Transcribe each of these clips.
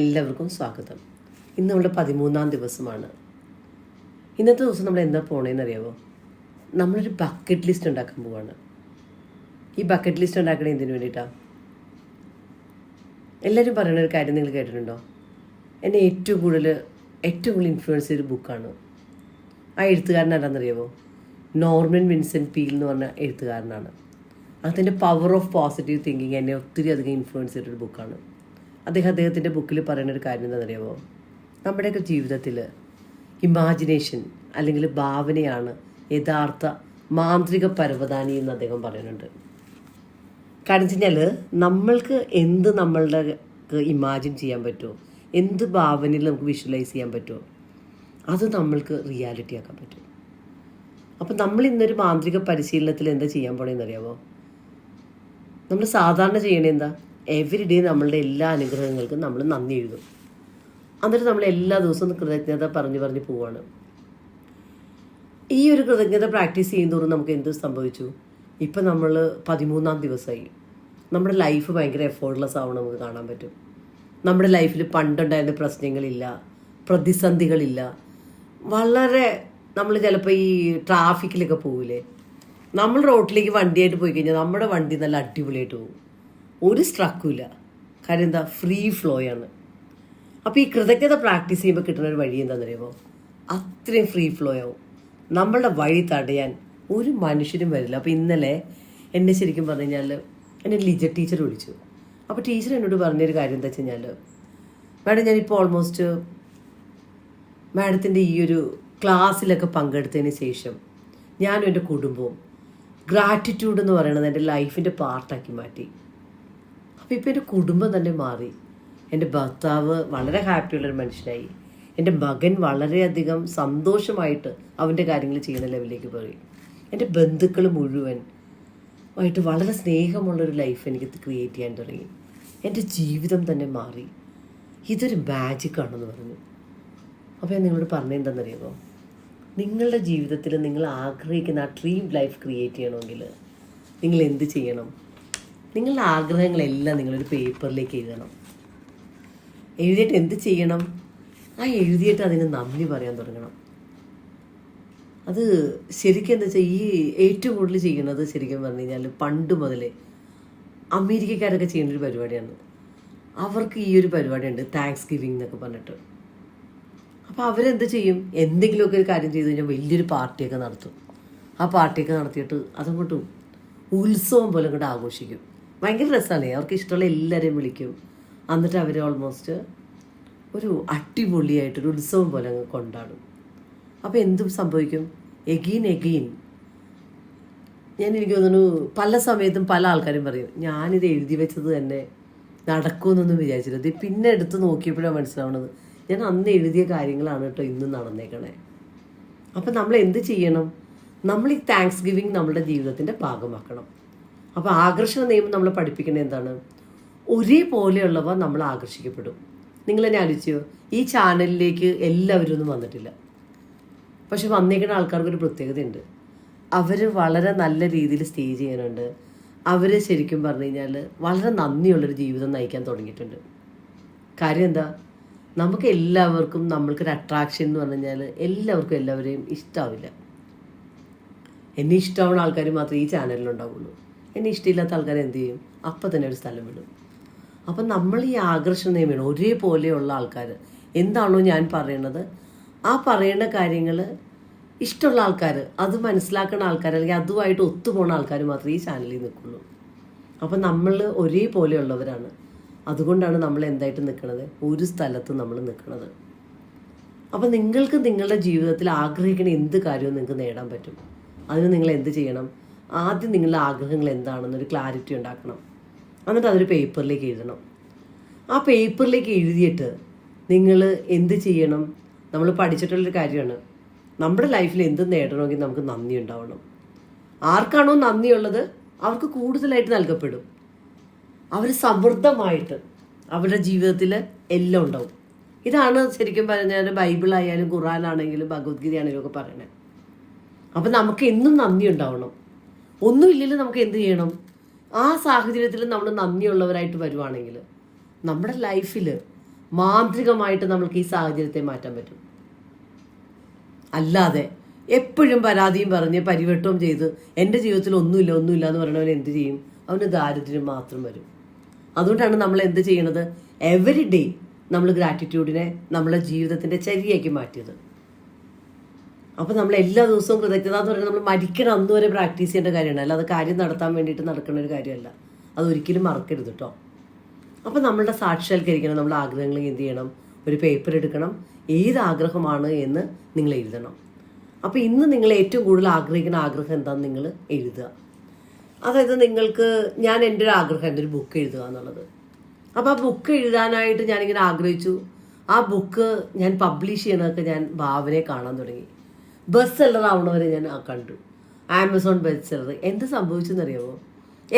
എല്ലാവർക്കും സ്വാഗതം. ഇന്ന് നമ്മുടെ 13ാം ദിവസമാണ്. ഇന്നത്തെ ദിവസം നമ്മൾ എന്താ പോണേന്ന് അറിയാമോ? നമ്മളൊരു ബക്കറ്റ് ലിസ്റ്റ് ഉണ്ടാക്കാൻ പോവാണ്. ഈ ബക്കറ്റ് ലിസ്റ്റ് ഉണ്ടാക്കണേ എന്തിനു വേണ്ടിയിട്ടാണ്? എല്ലാവരും പറയുന്ന ഒരു കാര്യം നിങ്ങൾ കേട്ടിട്ടുണ്ടോ? എന്നെ ഏറ്റവും കൂടുതൽ ഇൻഫ്ലുവൻസ് ചെയ്തൊരു ബുക്കാണ്. ആ എഴുത്തുകാരൻ ആരാന്നറിയാമോ? നോർമൻ വിൻസെൻ്റ് പീൽ എന്ന് പറഞ്ഞ എഴുത്തുകാരനാണ്. അതിൻ്റെ പവർ ഓഫ് പോസിറ്റീവ് തിങ്കിങ് എന്നെ ഒത്തിരി അധികം ഇൻഫ്ലുവൻസ് ചെയ്തൊരു ബുക്കാണ്. അദ്ദേഹത്തിൻ്റെ ബുക്കിൽ പറയുന്ന ഒരു കാര്യം എന്താണെന്നറിയാമോ? നമ്മുടെയൊക്കെ ജീവിതത്തിൽ ഇമാജിനേഷൻ അല്ലെങ്കിൽ ഭാവനയാണ് യഥാർത്ഥ മാന്ത്രിക പരവതാനി എന്ന് അദ്ദേഹം പറയുന്നുണ്ട്. കാരണം വെച്ച് കഴിഞ്ഞാൽ നമ്മൾക്ക് എന്ത് നമ്മളുടെ ഇമാജിൻ ചെയ്യാൻ പറ്റുമോ, എന്ത് ഭാവനയിൽ നമുക്ക് വിഷ്വലൈസ് ചെയ്യാൻ പറ്റുമോ, അത് നമ്മൾക്ക് റിയാലിറ്റി ആക്കാൻ പറ്റും. അപ്പം നമ്മൾ ഇന്നൊരു മാന്ത്രിക പരിശീലനത്തിൽ എന്താ ചെയ്യാൻ പോണേന്നറിയാമോ? നമ്മൾ സാധാരണ ചെയ്യണേ എന്താ? എവറി ഡേ നമ്മളുടെ എല്ലാ അനുഗ്രഹങ്ങൾക്കും നമ്മൾ നന്ദി എഴുതും. എന്നിട്ട് നമ്മൾ എല്ലാ ദിവസവും കൃതജ്ഞത പറഞ്ഞു പോവാണ്. ഈ ഒരു കൃതജ്ഞത പ്രാക്ടീസ് ചെയ്യുന്നതോറും നമുക്ക് എന്ത് സംഭവിച്ചു? ഇപ്പം നമ്മൾ 13ാം ദിവസമായി. നമ്മുടെ ലൈഫ് ഭയങ്കര എഫോർട്ട്ലെസ് ആവണം നമുക്ക് കാണാൻ പറ്റും. നമ്മുടെ ലൈഫിൽ പണ്ടുണ്ടായിരുന്ന പ്രശ്നങ്ങളില്ല, പ്രതിസന്ധികളില്ല. വളരെ നമ്മൾ ചിലപ്പോൾ ഈ ട്രാഫിക്കിലൊക്കെ പോകില്ലേ, നമ്മൾ റോഡിലേക്ക് വണ്ടിയായിട്ട് പോയി കഴിഞ്ഞാൽ നമ്മുടെ വണ്ടി നല്ല അടിപൊളിയായിട്ട് പോകും, ഒരു സ്ട്രക്കുമില്ല. കാര്യം എന്താ? ഫ്രീ ഫ്ലോ ആണ്. അപ്പോൾ ഈ കൃതജ്ഞത പ്രാക്ടീസ് ചെയ്യുമ്പോൾ കിട്ടുന്ന ഒരു വഴി എന്താണെന്നറിയുമോ? അത്രയും ഫ്രീ ഫ്ലോ ആവും. നമ്മളുടെ വഴി തടയാൻ ഒരു മനുഷ്യരും വരില്ല. അപ്പോൾ ഇന്നലെ എന്നെ ശരിക്കും പറഞ്ഞു കഴിഞ്ഞാൽ എന്നെ ലിജ ടീച്ചർ വിളിച്ചു. അപ്പോൾ ടീച്ചർ എന്നോട് പറഞ്ഞൊരു കാര്യം എന്താ വെച്ച് കഴിഞ്ഞാൽ, മാഡം ഞാനിപ്പോൾ ഓൾമോസ്റ്റ് മാഡത്തിൻ്റെ ഈ ഒരു ക്ലാസ്സിലൊക്കെ പങ്കെടുത്തതിന് ശേഷം ഞാനും എൻ്റെ കുടുംബവും ഗ്രാറ്റിറ്റ്യൂഡ് എന്ന് പറയുന്നത് എൻ്റെ ലൈഫിൻ്റെ പാർട്ടാക്കി മാറ്റി. അപ്പോൾ ഇപ്പോൾ എൻ്റെ കുടുംബം തന്നെ മാറി. എൻ്റെ ഭർത്താവ് വളരെ ഹാപ്പിയുള്ളൊരു മനുഷ്യനായി. എൻ്റെ മകൻ വളരെയധികം സന്തോഷമായിട്ട് അവൻ്റെ കാര്യങ്ങൾ ചെയ്യുന്ന ലെവലിലേക്ക് പോയി. എൻ്റെ ബന്ധുക്കൾ മുഴുവൻ ആയിട്ട് വളരെ സ്നേഹമുള്ളൊരു ലൈഫ് എനിക്ക് ക്രിയേറ്റ് ചെയ്യാൻ തുടങ്ങി. എൻ്റെ ജീവിതം തന്നെ മാറി. ഇതൊരു മാജിക്കാണെന്ന് പറഞ്ഞു. അപ്പോൾ ഞാൻ നിങ്ങളോട് പറഞ്ഞെന്താണെന്നറിയാമോ? നിങ്ങളുടെ ജീവിതത്തിൽ നിങ്ങൾ ആഗ്രഹിക്കുന്ന ആ ഡ്രീം ലൈഫ് ക്രിയേറ്റ് ചെയ്യണമെങ്കിൽ നിങ്ങൾ എന്ത് ചെയ്യണം? നിങ്ങളുടെ ആഗ്രഹങ്ങളെല്ലാം നിങ്ങളൊരു പേപ്പറിലേക്ക് എഴുതണം. എഴുതിയിട്ട് എന്ത് ചെയ്യണം? എഴുതിയിട്ട് അതിന് നന്ദി പറയാൻ തുടങ്ങണം. അത് ശരിക്കും എന്താ വെച്ചാൽ ഈ ഏറ്റവും കൂടുതൽ ചെയ്യുന്നത് ശരിക്കും പറഞ്ഞു കഴിഞ്ഞാൽ പണ്ട് മുതലേ അമേരിക്കക്കാരൊക്കെ ചെയ്യുന്നൊരു പരിപാടിയാണ്. അവർക്ക് ഈ ഒരു പരിപാടിയുണ്ട്, താങ്ക്സ് ഗിവിങ് എന്നൊക്കെ പറഞ്ഞിട്ട്. അപ്പോൾ അവരെന്ത് ചെയ്യും? എന്തെങ്കിലുമൊക്കെ ഒരു കാര്യം ചെയ്ത് കഴിഞ്ഞാൽ വലിയൊരു പാർട്ടിയൊക്കെ നടത്തും. ആ പാർട്ടിയൊക്കെ നടത്തിയിട്ട് അതങ്ങോട്ട് ഉത്സവം പോലെ അങ്ങോട്ട് ആഘോഷിക്കും. ഭയങ്കര രസമാണ്. അവർക്ക് ഇഷ്ടമുള്ള എല്ലാവരെയും വിളിക്കും. എന്നിട്ട് അവർ ഓൾമോസ്റ്റ് ഒരു അടിപൊളിയായിട്ടൊരു ഉത്സവം പോലെ അങ്ങ് കൊണ്ടാടും. അപ്പോൾ എന്തും സംഭവിക്കും? എഗെയിൻ എനിക്ക് തോന്നുന്നു പല സമയത്തും പല ആൾക്കാരും പറയും, ഞാനിത് എഴുതി വെച്ചത് തന്നെ നടക്കുമെന്നൊന്നും വിചാരിച്ചില്ല. ഇത് പിന്നെ എടുത്ത് നോക്കിയപ്പോഴാണ് മനസ്സിലാവുന്നത്, ഞാൻ അന്ന് എഴുതിയ കാര്യങ്ങളാണ് കേട്ടോ ഇന്നും നടന്നേക്കണേ. അപ്പം നമ്മൾ എന്ത് ചെയ്യണം? നമ്മൾ ഈ താങ്ക്സ് ഗിവിങ് നമ്മുടെ ജീവിതത്തിൻ്റെ ഭാഗമാക്കണം. അപ്പോൾ ആകർഷണ നിയമം നമ്മൾ പഠിപ്പിക്കുന്നത് എന്താണ്? ഒരേപോലെയുള്ളവ നമ്മൾ ആകർഷിക്കപ്പെടും. നിങ്ങൾ തന്നെ ആലോചിച്ചോ, ഈ ചാനലിലേക്ക് എല്ലാവരും ഒന്നും വന്നിട്ടില്ല, പക്ഷെ വന്നേക്കുന്ന ആൾക്കാർക്കൊരു പ്രത്യേകതയുണ്ട്. അവർ വളരെ നല്ല രീതിയിൽ സ്റ്റേ ചെയ്യാനുണ്ട്. അവർ ശരിക്കും പറഞ്ഞു കഴിഞ്ഞാൽ വളരെ നന്ദിയുള്ളൊരു ജീവിതം നയിക്കാൻ തുടങ്ങിയിട്ടുണ്ട്. കാര്യം എന്താ? നമുക്ക് എല്ലാവർക്കും നമ്മൾക്കൊരു അട്രാക്ഷൻ എന്ന് പറഞ്ഞു കഴിഞ്ഞാൽ എല്ലാവർക്കും എല്ലാവരെയും ഇഷ്ടമാവില്ല. എന്നെ ഇഷ്ടമാവുന്ന ആൾക്കാർ മാത്രമേ ഈ ചാനലിലുണ്ടാവുള്ളൂ. എന്നെ ഇഷ്ടമില്ലാത്ത ആൾക്കാർ എന്ത് ചെയ്യും? അപ്പം തന്നെ ഒരു സ്ഥലം വിടും. അപ്പം നമ്മൾ ഈ ആകർഷണ നിയമമാണ്. ഒരേപോലെയുള്ള ആൾക്കാർ എന്താണോ ഞാൻ പറയുന്നത് ആ പറയുന്ന കാര്യങ്ങൾ ഇഷ്ടമുള്ള ആൾക്കാർ, അത് മനസ്സിലാക്കുന്ന ആൾക്കാർ, അല്ലെങ്കിൽ അതുമായിട്ട് ഒത്തുപോകുന്ന ആൾക്കാർ മാത്രമേ ഈ ചാനലിൽ നിൽക്കുള്ളൂ. അപ്പം നമ്മൾ ഒരേപോലെയുള്ളവരാണ്. അതുകൊണ്ടാണ് നമ്മൾ എന്തായിട്ട് നിൽക്കുന്നത്? ഒരു സ്ഥലത്ത് നമ്മൾ നിൽക്കുന്നത്. അപ്പം നിങ്ങൾക്ക് നിങ്ങളുടെ ജീവിതത്തിൽ ആഗ്രഹിക്കുന്ന എന്ത് കാര്യവും നിങ്ങൾക്ക് നേടാൻ പറ്റും. അതിന് നിങ്ങൾ എന്ത് ചെയ്യണം? ആദ്യം നിങ്ങളുടെ ആഗ്രഹങ്ങൾ എന്താണെന്നൊരു ക്ലാരിറ്റി ഉണ്ടാക്കണം. എന്നിട്ട് അതൊരു പേപ്പറിലേക്ക് എഴുതണം. ആ പേപ്പറിലേക്ക് എഴുതിയിട്ട് നിങ്ങൾ എന്ത് ചെയ്യണം? നമ്മൾ പഠിച്ചിട്ടുള്ളൊരു കാര്യമാണ്, നമ്മുടെ ലൈഫിൽ എന്ത് നേടണമെങ്കിൽ നമുക്ക് നന്ദി ഉണ്ടാവണം. ആർക്കാണോ നന്ദിയുള്ളത് അവർക്ക് കൂടുതലായിട്ട് നൽകപ്പെടും. അവർ സമൃദ്ധമായിട്ട് അവരുടെ ജീവിതത്തിൽ എല്ലാം ഉണ്ടാവും. ഇതാണ് ശരിക്കും പറഞ്ഞാൽ ബൈബിളായാലും ഖുറാനാണെങ്കിലും ഭഗവത്ഗീതയാണെങ്കിലും ഒക്കെ പറയണേ. അപ്പം നമുക്ക് എന്നും നന്ദി ഉണ്ടാവണം. ഒന്നുമില്ലെങ്കിൽ നമുക്ക് എന്ത് ചെയ്യണം? ആ സാഹചര്യത്തിൽ നമ്മൾ നന്ദിയുള്ളവരായിട്ട് വരുവാണെങ്കിൽ നമ്മുടെ ലൈഫിൽ മാന്ത്രികമായിട്ട് നമ്മൾക്ക് ഈ സാഹചര്യത്തെ മാറ്റാൻ പറ്റും. അല്ലാതെ എപ്പോഴും പരാതിയും പറഞ്ഞ് പരിവട്ടവും ചെയ്ത് എൻ്റെ ജീവിതത്തിൽ ഒന്നുമില്ല എന്ന് പറയണവൻ എന്ത് ചെയ്യും? അവന് ദാരിദ്ര്യം മാത്രം വരും. അതുകൊണ്ടാണ് നമ്മൾ എന്ത് ചെയ്യണത്? എവറി ഡേ നമ്മൾ ഗ്രാറ്റിറ്റ്യൂഡിനെ നമ്മളെ ജീവിതത്തിൻ്റെ ചര്യയാക്കി മാറ്റിയത്. അപ്പോൾ നമ്മൾ എല്ലാ ദിവസവും കൃതജ്ഞത എന്ന് പറയുന്നത് നമ്മൾ മരിക്കണം അന്ന് വരെ പ്രാക്ടീസ് ചെയ്യേണ്ട കാര്യമാണ്. അല്ലാതെ കാര്യം നടത്താൻ വേണ്ടിയിട്ട് നടക്കുന്ന ഒരു കാര്യമല്ല. അതൊരിക്കലും മറക്കരുത് കേട്ടോ. അപ്പോൾ നമ്മളുടെ സാക്ഷാത്കരിക്കണം, നമ്മുടെ ആഗ്രഹങ്ങൾ എന്ത് ചെയ്യണം? ഒരു പേപ്പർ എടുക്കണം, ഏത് ആഗ്രഹമാണ് എന്ന് നിങ്ങൾ എഴുതണം. അപ്പോൾ ഇന്ന് നിങ്ങൾ ഏറ്റവും കൂടുതൽ ആഗ്രഹിക്കുന്ന ആഗ്രഹം എന്താണെന്ന് നിങ്ങൾ എഴുതുക. അതായത് നിങ്ങൾക്ക്, ഞാൻ എൻ്റെ ഒരു ആഗ്രഹം എൻ്റെ ഒരു ബുക്ക് എഴുതുക എന്നുള്ളത്. അപ്പോൾ ആ ബുക്ക് എഴുതാനായിട്ട് ഞാനിങ്ങനെ ആഗ്രഹിച്ചു. ആ ബുക്ക് ഞാൻ പബ്ലിഷ് ചെയ്യണതൊക്കെ ഞാൻ ഭാവനയെ കാണാൻ തുടങ്ങി. ബെസ്റ്റ് സെല്ലർ ആവണവരെ ഞാൻ കണ്ടു. Amazon best seller. എന്ത് സംഭവിച്ചെന്നറിയാമോ?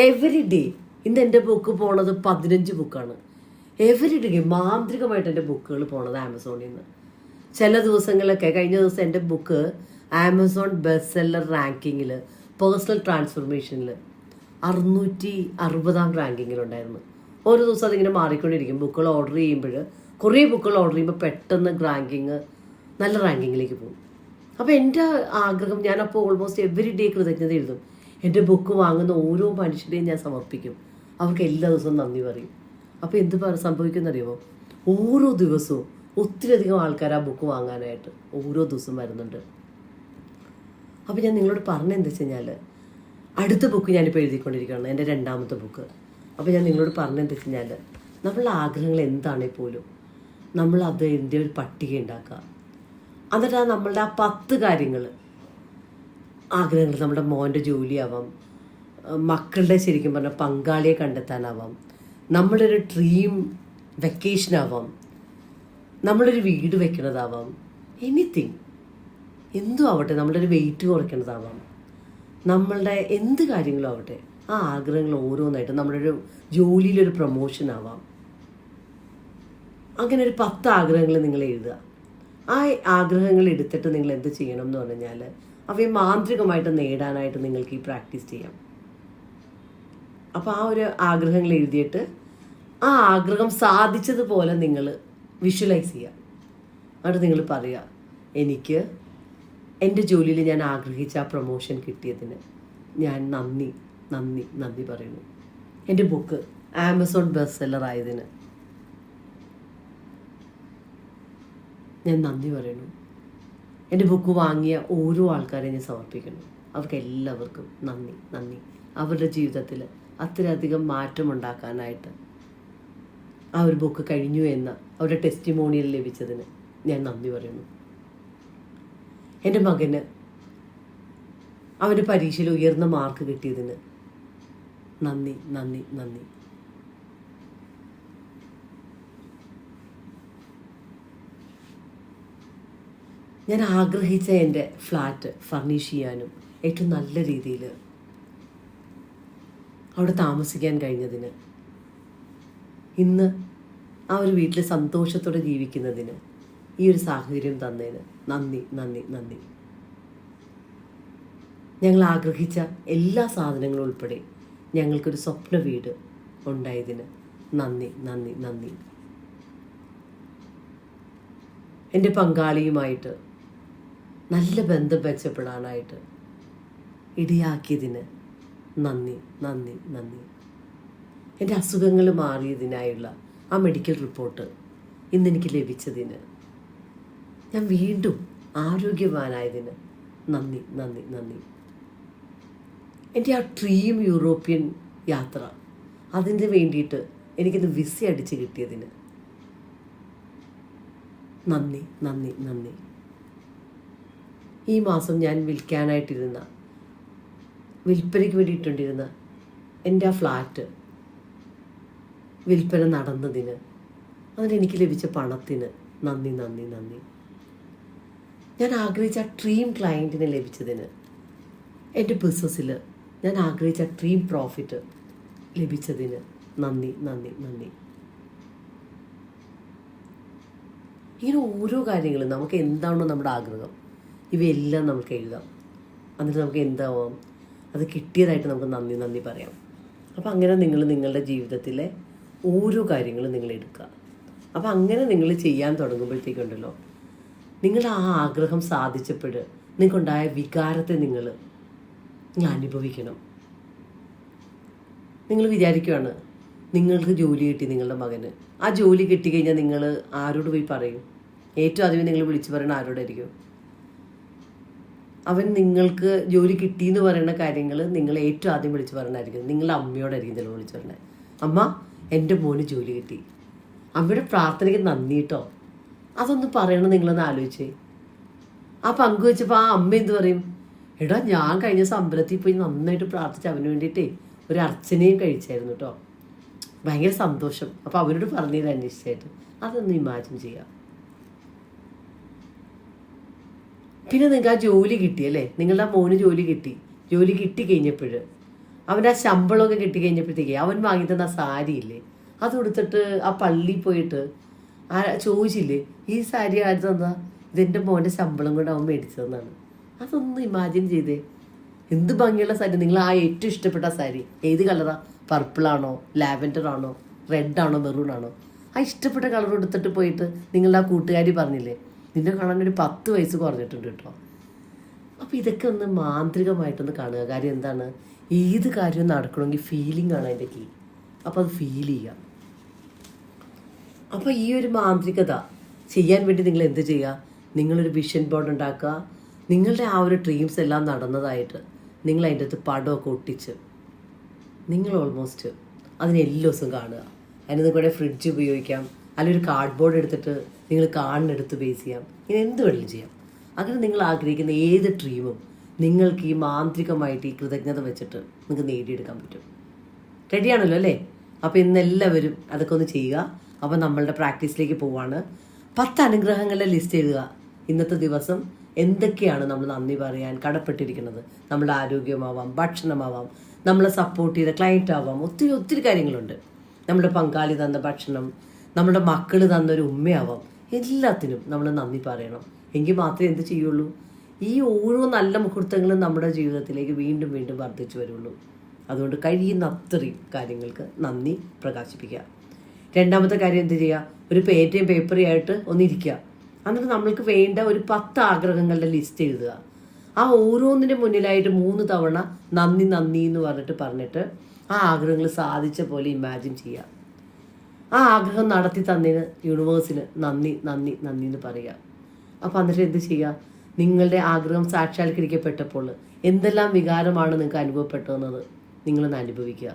എവറി ഡേ ഇന്ന് എൻ്റെ ബുക്ക് പോണത് 15 ബുക്കാണ്. എവറി ഡേ മാന്ത്രികമായിട്ട് എൻ്റെ ബുക്കുകൾ പോണത് ആമസോണിൽ നിന്ന്. ചില ദിവസങ്ങളിലൊക്കെ, കഴിഞ്ഞ ദിവസം എൻ്റെ ബുക്ക് ആമസോൺ ബെസ്റ്റ് സെല്ലർ റാങ്കിങ്ങിൽ പേഴ്സണൽ ട്രാൻസ്ഫോർമേഷനിൽ 660 റാങ്കിങ്ങിലുണ്ടായിരുന്നു. ഓരോ ദിവസം അതിങ്ങനെ മാറിക്കൊണ്ടിരിക്കും. ബുക്കുകൾ ഓർഡർ ചെയ്യുമ്പോൾ, കുറേ ബുക്കുകൾ ഓർഡർ ചെയ്യുമ്പോൾ പെട്ടെന്ന് റാങ്കിങ് നല്ല റാങ്കിങ്ങിലേക്ക് പോകും. അപ്പോൾ എൻ്റെ ആഗ്രഹം, ഞാനപ്പോൾ ഓൾമോസ്റ്റ് എവറി ഡേ കൃതജ്ഞത എഴുതും. എൻ്റെ ബുക്ക് വാങ്ങുന്ന ഓരോ മനുഷ്യരെയും ഞാൻ സമർപ്പിക്കും. അവർക്ക് എല്ലാ ദിവസവും നന്ദി പറയും. അപ്പോൾ എന്ത് സംഭവിക്കുന്നറിയുമോ? ഓരോ ദിവസവും ഒത്തിരിയധികം ആൾക്കാർ ആ ബുക്ക് വാങ്ങാനായിട്ട് ഓരോ ദിവസവും വരുന്നുണ്ട്. അപ്പോൾ ഞാൻ നിങ്ങളോട് പറഞ്ഞെന്താ വെച്ച് കഴിഞ്ഞാൽ, അടുത്ത ബുക്ക് ഞാനിപ്പോൾ എഴുതിക്കൊണ്ടിരിക്കുകയാണ്, എൻ്റെ 2ാമത്തെ ബുക്ക്. അപ്പോൾ ഞാൻ നിങ്ങളോട് പറഞ്ഞെന്താ വെച്ച് കഴിഞ്ഞാൽ, നമ്മളുടെ ആഗ്രഹങ്ങൾ എന്താണെങ്കിൽ പോലും നമ്മൾ അതിൻ്റെ ഒരു പട്ടിക ഉണ്ടാക്കുക. എന്നിട്ട് നമ്മളുടെ ആ 10 കാര്യങ്ങൾ, ആഗ്രഹങ്ങൾ, നമ്മുടെ മോൻ്റെ ജോലിയാവാം, മക്കളുടെ ശരിക്കും പറഞ്ഞാൽ പങ്കാളിയെ കണ്ടെത്താനാവാം, നമ്മുടെ ഒരു ഡ്രീം വെക്കേഷനാവാം, നമ്മളൊരു വീട് വെക്കണതാവാം, എനിത്തിങ് എന്തും ആവട്ടെ, നമ്മളുടെ ഒരു വെയിറ്റ് കുറയ്ക്കണതാവാം, നമ്മളുടെ എന്ത് കാര്യങ്ങളും ആവട്ടെ, ആ ആഗ്രഹങ്ങൾ ഓരോന്നായിട്ട്, നമ്മുടെ ഒരു ജോലിയിലൊരു പ്രൊമോഷൻ ആവാം, അങ്ങനെ ഒരു 10 ആഗ്രഹങ്ങൾ നിങ്ങൾ എഴുതുക. ആ ആഗ്രഹങ്ങൾ എടുത്തിട്ട് നിങ്ങൾ എന്ത് ചെയ്യണം എന്ന് പറഞ്ഞു കഴിഞ്ഞാൽ, അവയെ മാന്ത്രികമായിട്ട് നേടാനായിട്ട് നിങ്ങൾക്ക് ഈ പ്രാക്ടീസ് ചെയ്യാം. അപ്പോൾ ആ ഒരു ആഗ്രഹങ്ങൾ എഴുതിയിട്ട് ആ ആഗ്രഹം സാധിച്ചതുപോലെ നിങ്ങൾ വിഷ്വലൈസ് ചെയ്യുക. എന്നിട്ട് നിങ്ങൾ പറയുക, എനിക്ക് എൻ്റെ ജോലിയിൽ ഞാൻ ആഗ്രഹിച്ച ആ പ്രൊമോഷൻ കിട്ടിയതിന് ഞാൻ നന്ദി പറയുന്നു. എൻ്റെ ബുക്ക് ആമസോൺ ബെസ്റ്റ് സെല്ലർ ആയതിന് ഞാൻ നന്ദി പറയുന്നു. എൻ്റെ ബുക്ക് വാങ്ങിയ ഓരോ ആൾക്കാരെയും ഞാൻ സമർപ്പിക്കുന്നു. അവർക്ക് എല്ലാവർക്കും നന്ദി. അവരുടെ ജീവിതത്തിൽ അത്രയധികം മാറ്റമുണ്ടാക്കാനായിട്ട് ആ ഒരു ബുക്ക് കഴിഞ്ഞു എന്ന അവരുടെ ടെസ്റ്റിമോണിയൽ ലഭിച്ചതിന് ഞാൻ നന്ദി പറയുന്നു. എൻ്റെ മകന് അവൻ്റെ പരീക്ഷയിൽ ഉയർന്ന മാർക്ക് കിട്ടിയതിന് നന്ദി. ഞാൻ ആഗ്രഹിച്ച എൻ്റെ ഫ്ലാറ്റ് ഫർണിഷ് ചെയ്യാനും ഏറ്റവും നല്ല രീതിയിൽ അവിടെ താമസിക്കാൻ കഴിഞ്ഞതിന്, ഇന്ന് ആ ഒരു വീട്ടിൽ സന്തോഷത്തോടെ ജീവിക്കുന്നതിന്, ഈ ഒരു സാഹചര്യം തന്നതിന് നന്ദി. ഞങ്ങൾ ആഗ്രഹിച്ച എല്ലാ സാധനങ്ങളും ഉൾപ്പെടെ ഞങ്ങൾക്കൊരു സ്വപ്ന വീട് ഉണ്ടായതിന് നന്ദി. എൻ്റെ പങ്കാളിയുമായിട്ട് നല്ല ബന്ധം മെച്ചപ്പെടാനായിട്ട് ഇടയാക്കിയതിന് നന്ദി. എൻ്റെ അസുഖങ്ങൾ മാറിയതിനായുള്ള ആ മെഡിക്കൽ റിപ്പോർട്ട് ഇന്നെനിക്ക് ലഭിച്ചതിന്, ഞാൻ വീണ്ടും ആരോഗ്യവാനായതിന് നന്ദി. എൻ്റെ ആ ഡ്രീം യൂറോപ്യൻ യാത്ര, അതിന് വേണ്ടിയിട്ട് എനിക്കിത് വിസ അടിച്ച് കിട്ടിയതിന് നന്ദി. ഈ മാസം ഞാൻ വിൽപ്പനയ്ക്ക് വേണ്ടിയിട്ടുണ്ടിരുന്ന എൻ്റെ ആ ഫ്ലാറ്റ് വിൽപ്പന നടന്നതിന്, അതിനെനിക്ക് ലഭിച്ച പണത്തിന് നന്ദി. ഞാൻ ആഗ്രഹിച്ച ഡ്രീം ക്ലയൻറ്റിനെ ലഭിച്ചതിന്, എൻ്റെ ബിസിനസ്സിൽ ഞാൻ ആഗ്രഹിച്ച ഡ്രീം പ്രോഫിറ്റ് ലഭിച്ചതിന് നന്ദി. ഇങ്ങനെ ഓരോ കാര്യങ്ങളും, നമുക്ക് എന്താണോ നമ്മുടെ ആഗ്രഹം, ഇവയെല്ലാം നമുക്ക് എഴുതാം. എന്നിട്ട് നമുക്ക് എന്താവാം, അത് കിട്ടിയതായിട്ട് നമുക്ക് നന്ദി പറയാം. അപ്പോൾ അങ്ങനെ നിങ്ങൾ നിങ്ങളുടെ ജീവിതത്തിലെ ഓരോ കാര്യങ്ങളും നിങ്ങൾ എടുക്കുക. അപ്പം അങ്ങനെ നിങ്ങൾ ചെയ്യാൻ തുടങ്ങുമ്പോഴത്തേക്കുണ്ടല്ലോ, നിങ്ങളുടെ ആ ആഗ്രഹം സാധിച്ചപ്പോൾ നിങ്ങൾക്കുണ്ടായ വികാരത്തെ നിങ്ങൾ അനുഭവിക്കണം. നിങ്ങൾ വിചാരിക്കുകയാണ് നിങ്ങൾക്ക് ജോലി കിട്ടി നിങ്ങളുടെ മകന്. ആ ജോലി കിട്ടിക്കഴിഞ്ഞാൽ നിങ്ങൾ ആരോട് പോയി പറയും? ഏറ്റവും ആദ്യമേ നിങ്ങൾ വിളിച്ചു പറയണ ആരോടായിരിക്കും? അവൻ നിങ്ങൾക്ക് ജോലി കിട്ടിയെന്ന് പറയുന്ന കാര്യങ്ങൾ നിങ്ങൾ ഏറ്റവും ആദ്യം വിളിച്ചു പറയണമായിരിക്കും നിങ്ങളുടെ അമ്മയോടായിരിക്കും ചിലപ്പോൾ വിളിച്ചു പറഞ്ഞത്. അമ്മ, എൻ്റെ മോന് ജോലി കിട്ടി. അമ്മയുടെ പ്രാർത്ഥനയ്ക്ക് നന്ദി കേട്ടോ. അതൊന്ന് പറയണം നിങ്ങളൊന്ന് ആലോചിച്ചേ. ആ പങ്കുവെച്ചപ്പോൾ ആ അമ്മ എന്ത് പറയും? എടാ, ഞാൻ കഴിഞ്ഞ ദിവസം അമ്പലത്തിൽ പോയി നന്നായിട്ട് പ്രാർത്ഥിച്ച് അവന് വേണ്ടിയിട്ടേ ഒരു അർച്ചനയും കഴിച്ചായിരുന്നു കേട്ടോ, ഭയങ്കര സന്തോഷം. അപ്പോൾ അവരോട് പറഞ്ഞത് അന്വേഷിച്ചായിട്ട് അതൊന്ന് ഇമാജിൻ ചെയ്യാം. പിന്നെ നിങ്ങൾക്ക് ആ ജോലി കിട്ടിയല്ലേ, നിങ്ങളുടെ ആ മോന് ജോലി കിട്ടിക്കഴിഞ്ഞപ്പോൾ അവൻ്റെ ആ ശമ്പളമൊക്കെ കിട്ടിക്കഴിഞ്ഞപ്പോഴത്തേക്ക് അവൻ വാങ്ങി തന്ന സാരി ഇല്ലേ, അത് കൊടുത്തിട്ട് ആ പള്ളിയിൽ പോയിട്ട് ചോദിച്ചില്ലേ, ഈ സാരി ആര് തന്നാ? ഇതെൻ്റെ മോൻ്റെ ശമ്പളം കൊണ്ട് അവൻ മേടിച്ചതെന്നാണ്. അതൊന്ന് ഇമാജിൻ ചെയ്തേ. എന്ത് ഭംഗിയുള്ള സാരി. നിങ്ങൾ ആ ഏറ്റവും ഇഷ്ടപ്പെട്ട സാരി ഏത് കളറാ? പർപ്പിളാണോ, ലാവൻഡർ ആണോ, റെഡ് ആണോ, മെറൂൺ ആണോ? ആ ഇഷ്ടപ്പെട്ട കളർ എടുത്തിട്ട് പോയിട്ട് നിങ്ങളുടെ ആ കൂട്ടുകാരി പറഞ്ഞില്ലേ, നിന്നെ കാണാൻ ഒരു 10 വയസ്സ് കുറഞ്ഞിട്ടുണ്ട് കേട്ടോ. അപ്പോൾ ഇതൊക്കെ ഒന്ന് മാന്ത്രികമായിട്ടൊന്ന് കാണുക. കാര്യം എന്താണ്, ഏത് കാര്യവും നടക്കണമെങ്കിൽ ഫീലിംഗ് ആണ് അതിൻ്റെ കീ. അപ്പോൾ അത് ഫീൽ ചെയ്യാം. അപ്പോൾ ഈ ഒരു മാന്ത്രികത ചെയ്യാൻ വേണ്ടി നിങ്ങൾ എന്ത് ചെയ്യുക? നിങ്ങളൊരു വിഷൻ ബോർഡ് ഉണ്ടാക്കുക. നിങ്ങളുടെ ആ ഒരു ഡ്രീംസ് എല്ലാം നടന്നതായിട്ട് നിങ്ങൾ അതിൻ്റെ അകത്ത് പടമൊക്കെ ഒട്ടിച്ച് നിങ്ങൾ ഓൾമോസ്റ്റ് അതിന് എല്ലാ ദിവസവും കാണുക. അതിന് നിങ്ങളുടെ ഫ്രിഡ്ജ് ഉപയോഗിക്കാം, അല്ലെങ്കിൽ ഒരു കാർഡ് ബോർഡ് എടുത്തിട്ട് നിങ്ങൾ കാർഡിനെടുത്ത് ബേസ് ചെയ്യാം. ഇങ്ങനെ എന്ത് വേണമെങ്കിലും ചെയ്യാം. അങ്ങനെ നിങ്ങൾ ആഗ്രഹിക്കുന്ന ഏത് ഡ്രീമും നിങ്ങൾക്ക് ഈ മാന്ത്രികമായിട്ട് ഈ കൃതജ്ഞത വെച്ചിട്ട് നിങ്ങൾക്ക് നേടിയെടുക്കാൻ പറ്റും. റെഡിയാണല്ലോ അല്ലേ? അപ്പോൾ ഇന്നെല്ലാവരും അതൊക്കെ ഒന്ന് ചെയ്യുക. അപ്പോൾ നമ്മളുടെ പ്രാക്ടീസിലേക്ക് പോവാണ്. 10 അനുഗ്രഹങ്ങളുടെ ലിസ്റ്റ് എഴുതുക. ഇന്നത്തെ ദിവസം എന്തൊക്കെയാണ് നമ്മൾ നന്ദി പറയാൻ കടപ്പെട്ടിരിക്കുന്നത്? നമ്മുടെ ആരോഗ്യമാവാം, ഭക്ഷണമാവാം, നമ്മളെ സപ്പോർട്ട് ചെയ്ത ക്ലയൻറ്റ് ആവാം, ഒത്തിരി ഒത്തിരി കാര്യങ്ങളുണ്ട്. നമ്മുടെ പങ്കാളി തന്ന ഭക്ഷണം, നമ്മുടെ മക്കൾ തന്നൊരു ഉമ്മയാവാം, എല്ലാത്തിനും നമ്മൾ നന്ദി പറയണം. എങ്കിൽ മാത്രമേ എന്ത് ചെയ്യുള്ളൂ, ഈ ഓരോ നല്ല മുഹൂർത്തങ്ങളും നമ്മുടെ ജീവിതത്തിലേക്ക് വീണ്ടും വീണ്ടും വർദ്ധിച്ചു വരുള്ളൂ. അതുകൊണ്ട് കഴിയുന്ന അത്രയും കാര്യങ്ങൾക്ക് നന്ദി പ്രകാശിപ്പിക്കുക. രണ്ടാമത്തെ കാര്യം എന്ത് ചെയ്യുക? ഒരു പേറ്റയും പേപ്പറിയായിട്ട് ഒന്നിരിക്കുക. എന്നിട്ട് നമ്മൾക്ക് വേണ്ട ഒരു 10 ആഗ്രഹങ്ങളുടെ ലിസ്റ്റ് എഴുതുക. ആ ഓരോന്നിൻ്റെ മുന്നിലായിട്ട് 3 തവണ നന്ദി നന്ദി എന്ന് പറഞ്ഞിട്ട് ആ ആഗ്രഹങ്ങൾ സാധിച്ച പോലെ ഇമാജിൻ ചെയ്യുക. ആ ആഗ്രഹം നടത്തി തന്നതിന് യൂണിവേഴ്സിന് നന്ദി നന്ദി നന്ദി എന്ന് പറയുക. അപ്പോൾ എന്നിട്ട് എന്ത് ചെയ്യുക? നിങ്ങളുടെ ആഗ്രഹം സാക്ഷാത്കരിക്കപ്പെട്ടപ്പോൾ എന്തെല്ലാം വികാരമാണ് നിങ്ങൾക്ക് അനുഭവപ്പെട്ടതെന്നത് നിങ്ങളൊന്ന് അനുഭവിക്കുക.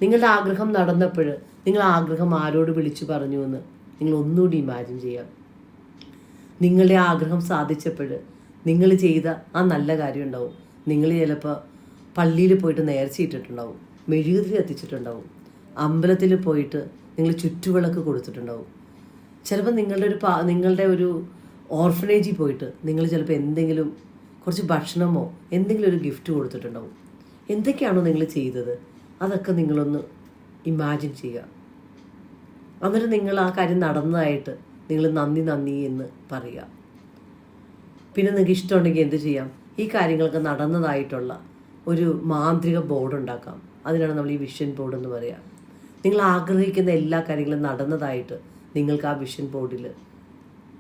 നിങ്ങളുടെ ആഗ്രഹം നടന്നപ്പോൾ നിങ്ങൾ ആഗ്രഹം ആരോട് വിളിച്ചു പറഞ്ഞു എന്ന് നിങ്ങൾ ഒന്നുകൂടി ഇമാജിൻ ചെയ്യുക. നിങ്ങളുടെ ആഗ്രഹം സാധിച്ചപ്പോൾ നിങ്ങൾ ചെയ്ത ആ നല്ല കാര്യം ഉണ്ടാവും. നിങ്ങൾ ചിലപ്പോൾ പള്ളിയിൽ പോയിട്ട് നേർച്ചയിട്ടിട്ടുണ്ടാവും, മെഴുകുതിരി കത്തിച്ചിട്ടുണ്ടാവും, അമ്പലത്തിൽ പോയിട്ട് നിങ്ങൾ ചുറ്റുവിളക്ക് കൊടുത്തിട്ടുണ്ടാവും. ചിലപ്പോൾ നിങ്ങളുടെ ഒരു ഓർഫനേജിൽ പോയിട്ട് നിങ്ങൾ ചിലപ്പോൾ എന്തെങ്കിലും കുറച്ച് ഭക്ഷണമോ എന്തെങ്കിലും ഒരു ഗിഫ്റ്റ് കൊടുത്തിട്ടുണ്ടാവും. എന്തൊക്കെയാണോ നിങ്ങൾ ചെയ്തത് അതൊക്കെ നിങ്ങളൊന്ന് ഇമാജിൻ ചെയ്യുക. എന്നിട്ട് നിങ്ങൾ ആ കാര്യം നടന്നതായിട്ട് നിങ്ങൾ നന്ദി നന്ദി എന്ന് പറയുക. പിന്നെ നിങ്ങൾക്ക് ഇഷ്ടമുണ്ടെങ്കിൽ എന്ത് ചെയ്യാം? ഈ കാര്യങ്ങളൊക്കെ നടന്നതായിട്ടുള്ള ഒരു മാന്ത്രിക ബോർഡ് ഉണ്ടാക്കാം. അതിനാണ് നമ്മൾ ഈ വിഷൻ ബോർഡ് എന്ന് പറയുക. നിങ്ങൾ ആഗ്രഹിക്കുന്ന എല്ലാ കാര്യങ്ങളും നടന്നതായിട്ട് നിങ്ങൾക്ക് ആ വിഷൻ ബോർഡിൽ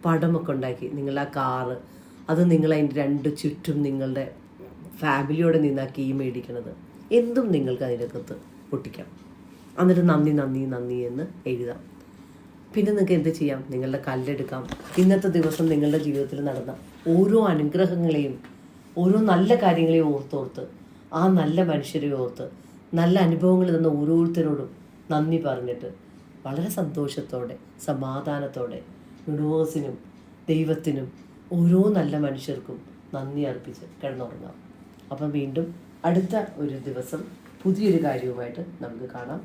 പടമൊക്കെ ഉണ്ടാക്കി, നിങ്ങളുടെ ആ കാറ് അത് നിങ്ങൾ അതിൻ്റെ 2 ചുറ്റും നിങ്ങളുടെ ഫാമിലിയോടെ നിന്നാ കീ മേടിക്കണത് എന്തും നിങ്ങൾക്ക് അതിനകത്ത് ഒട്ടിക്കാം. എന്നിട്ട് നന്ദി നന്ദി നന്ദി എന്ന് എഴുതാം. പിന്നെ നിങ്ങൾക്ക് എന്ത് ചെയ്യാം? നിങ്ങളുടെ കല്ലെടുക്കാം. ഇന്നത്തെ ദിവസം നിങ്ങളുടെ ജീവിതത്തിൽ നടന്ന ഓരോ അനുഗ്രഹങ്ങളെയും ഓരോ നല്ല കാര്യങ്ങളെയും ഓർത്തോർത്ത് ആ നല്ല മനുഷ്യരെ ഓർത്ത് നല്ല അനുഭവങ്ങൾ തന്ന ഓരോരുത്തരോടും നന്ദി പറഞ്ഞിട്ട് വളരെ സന്തോഷത്തോടെ സമാധാനത്തോടെ യൂണിവേഴ്സിനും ദൈവത്തിനും ഓരോ നല്ല മനുഷ്യർക്കും നന്ദി അർപ്പിച്ച് കിടന്നുറങ്ങാം. അപ്പം വീണ്ടും അടുത്ത ഒരു ദിവസം പുതിയൊരു കാര്യവുമായിട്ട് നമുക്ക് കാണാം.